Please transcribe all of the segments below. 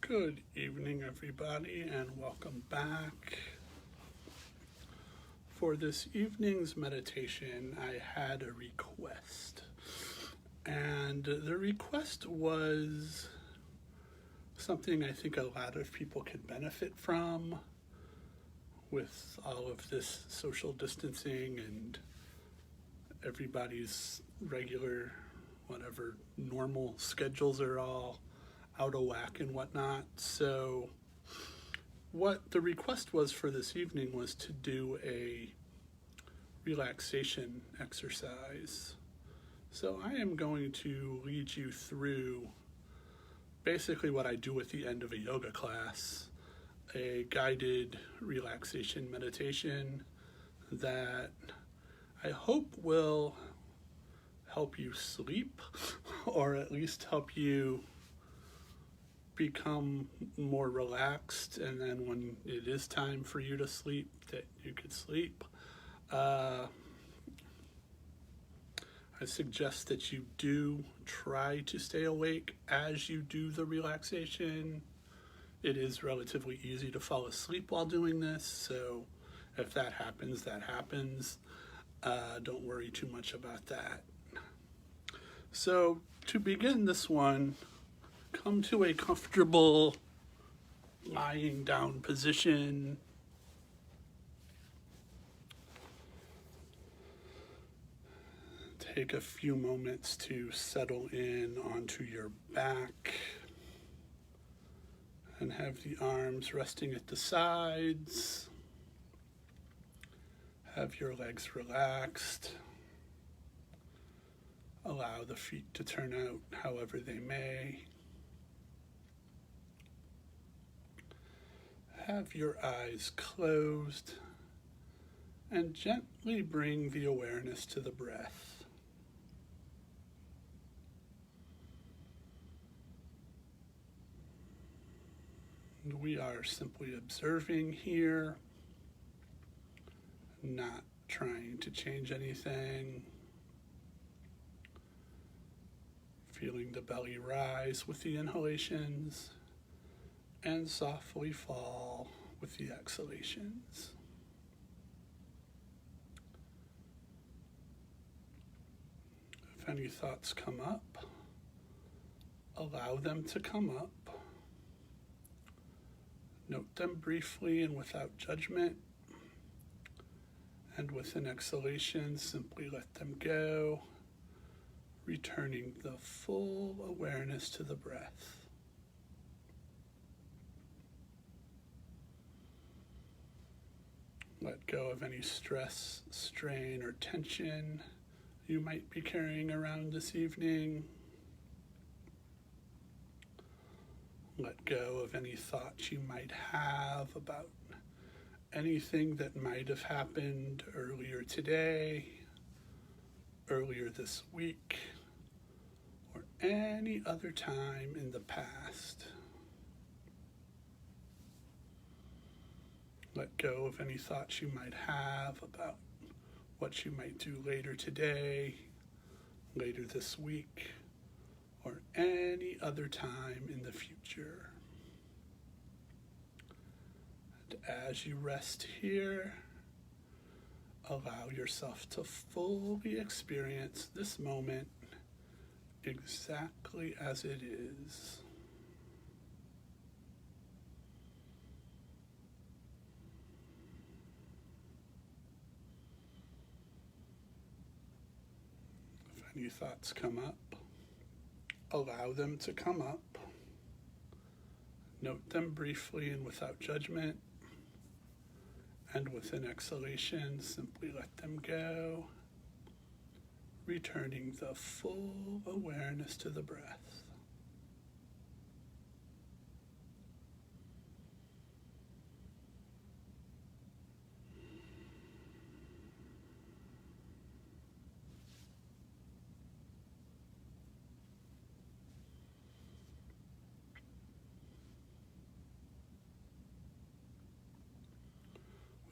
Good evening, everybody, and welcome back. For this evening's meditation, I had a request. And the request was something I think a lot of people could benefit from with all of this social distancing and everybody's regular, whatever, normal schedules are all out of whack and whatnot. So what the request was for this evening was to do a relaxation exercise. So I am going to lead you through basically what I do at the end of a yoga class, a guided relaxation meditation that I hope will help you sleep, or at least help you become more relaxed, and then when it is time for you to sleep, that you could sleep. I suggest that you do try to stay awake as you do the relaxation. It is relatively easy to fall asleep while doing this, so if that happens, that happens. Don't worry too much about that. So to begin this one, come to a comfortable lying down position. Take a few moments to settle in onto your back and have the arms resting at the sides. Have your legs relaxed. Allow the feet to turn out however they may. Have your eyes closed and gently bring the awareness to the breath. We are simply observing here, not trying to change anything. Feeling the belly rise with the inhalations and softly fall with the exhalations. If any thoughts come up, allow them to come up. Note them briefly and without judgment. And with an exhalation, simply let them go, returning the full awareness to the breath. Let go of any stress, strain, or tension you might be carrying around this evening. Let go of any thoughts you might have about anything that might have happened earlier today, earlier this week, or any other time in the past. Let go of any thoughts you might have about what you might do later today, later this week, or any other time in the future. And as you rest here, allow yourself to fully experience this moment exactly as it is. If any thoughts come up, allow them to come up. Note them briefly and without judgment. And with an exhalation, simply let them go, returning the full awareness to the breath.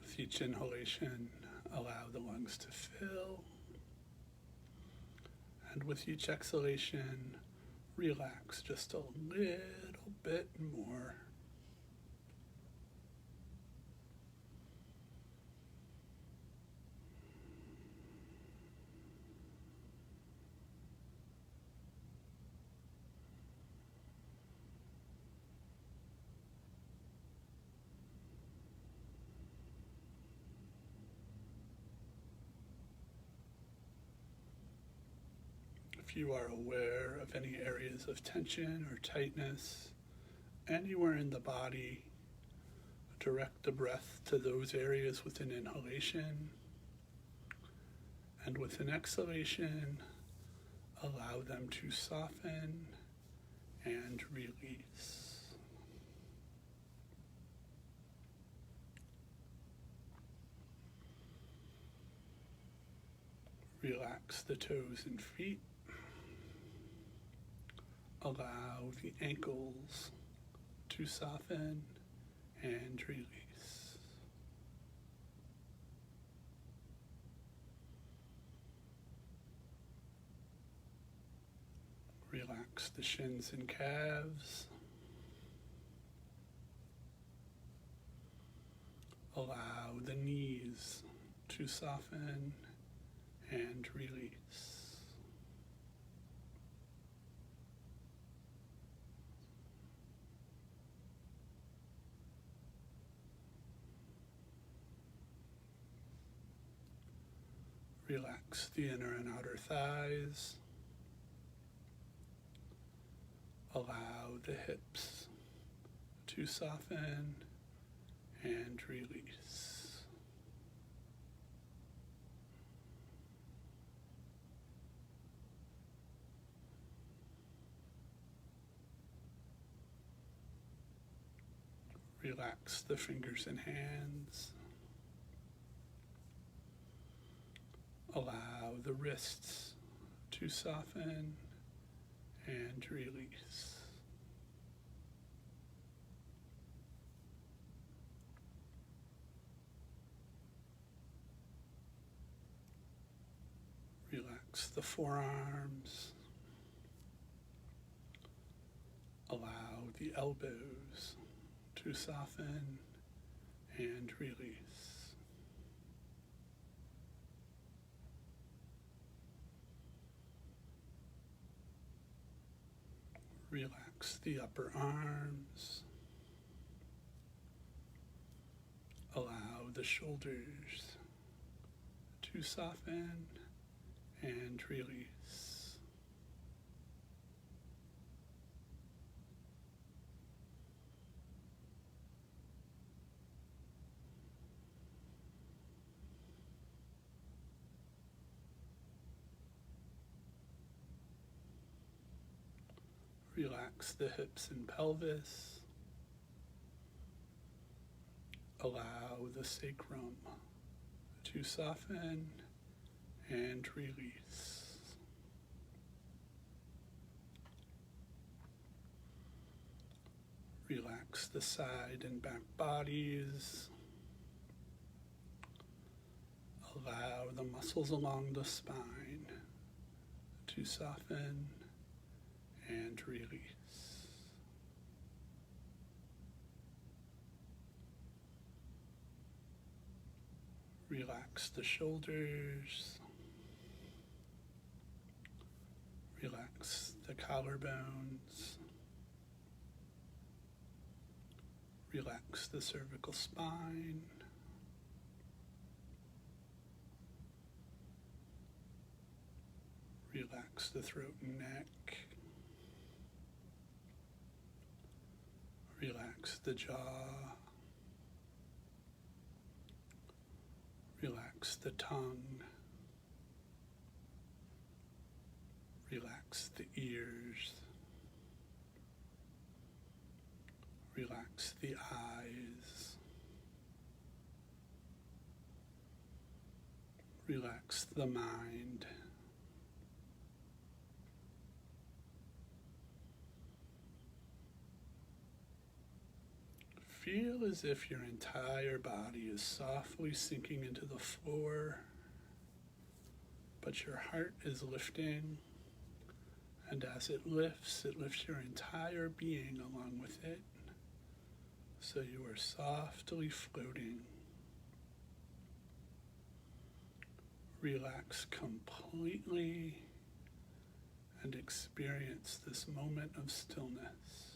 With each inhalation, allow the lungs to fill. And with each exhalation, relax just a little little bit more. If you are aware of any areas of tension or tightness anywhere in the body, direct the breath to those areas with an inhalation, and with an exhalation, allow them to soften and release. Relax the toes and feet. Allow the ankles to soften and release. Relax the shins and calves. Allow the knees to soften and release. Relax the inner and outer thighs. Allow the hips to soften and release. Relax the fingers and hands. Allow the wrists to soften and release. Relax the forearms. Allow the elbows to soften and release. Relax the upper arms. Allow the shoulders to soften and release. Relax the hips and pelvis. Allow the sacrum to soften and release. Relax the side and back bodies. Allow the muscles along the spine to soften and release. Relax the shoulders. Relax the collarbones. Relax the cervical spine. Relax the throat and neck. Relax the jaw. Relax the tongue. Relax the ears. Relax the eyes. Relax the mind. Feel as if your entire body is softly sinking into the floor, but your heart is lifting And as it lifts your entire being along with it. So you are softly floating. Relax completely and experience this moment of stillness.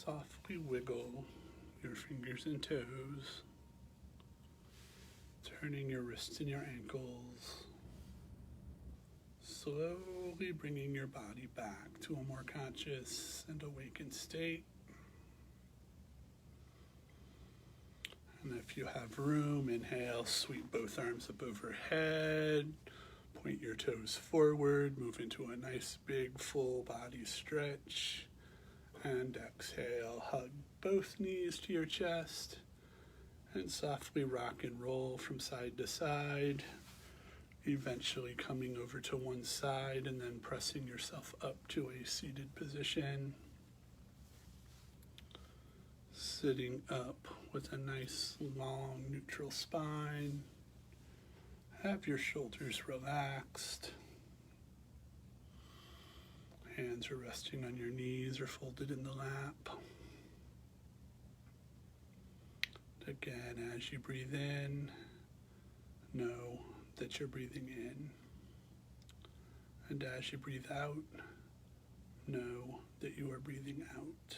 Softly wiggle your fingers and toes, turning your wrists and your ankles, slowly bringing your body back to a more conscious and awakened state. And if you have room, inhale, sweep both arms up overhead, point your toes forward, move into a nice big full body stretch, and exhale, hug both knees to your chest, and softly rock and roll from side to side, eventually coming over to one side and then pressing yourself up to a seated position. Sitting up with a nice long neutral spine. Have your shoulders relaxed. Hands are resting on your knees or folded in the lap. Again, as you breathe in, know that you're breathing in. And as you breathe out, know that you are breathing out.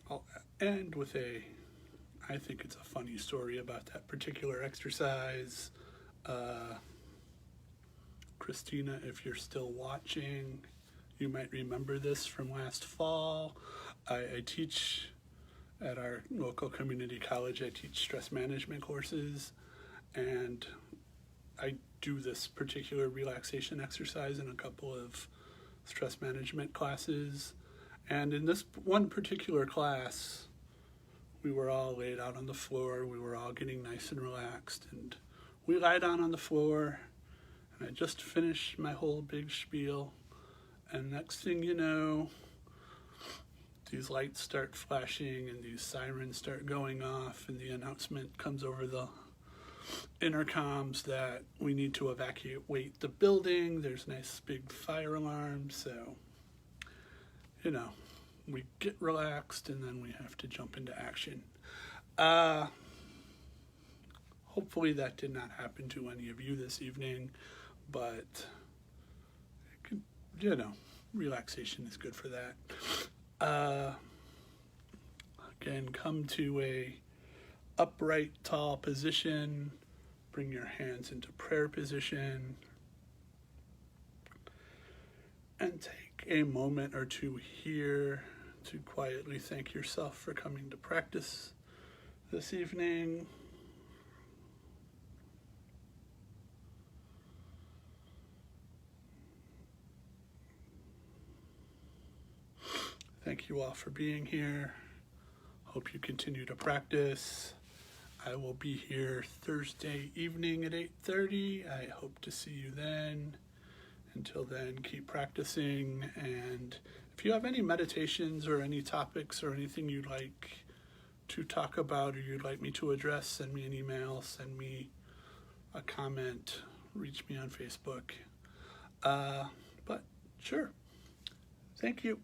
I'll end with I think it's a funny story about that particular exercise. Christina, if you're still watching, you might remember this from last fall. I teach at our local community college. I teach stress management courses, and I do this particular relaxation exercise in a couple of stress management classes. And in this one particular class, we were all laid out on the floor. We were all getting nice and relaxed. And we lied down on the floor, and I just finished my whole big spiel. And next thing you know, these lights start flashing and these sirens start going off, and the announcement comes over the intercoms that we need to evacuate the building. There's nice big fire alarms. So, we get relaxed and then we have to jump into action. Hopefully that did not happen to any of you this evening, but relaxation is good for that. Again, come to a upright, tall position. Bring your hands into prayer position. And take a moment or two here to quietly thank yourself for coming to practice this evening. Thank you all for being here. Hope you continue to practice. I will be here Thursday evening at 8:30. I hope to see you then. Until then, keep practicing. And if you have any meditations or any topics or anything you'd like to talk about or you'd like me to address, send me an email, send me a comment, reach me on Facebook. But sure. Thank you.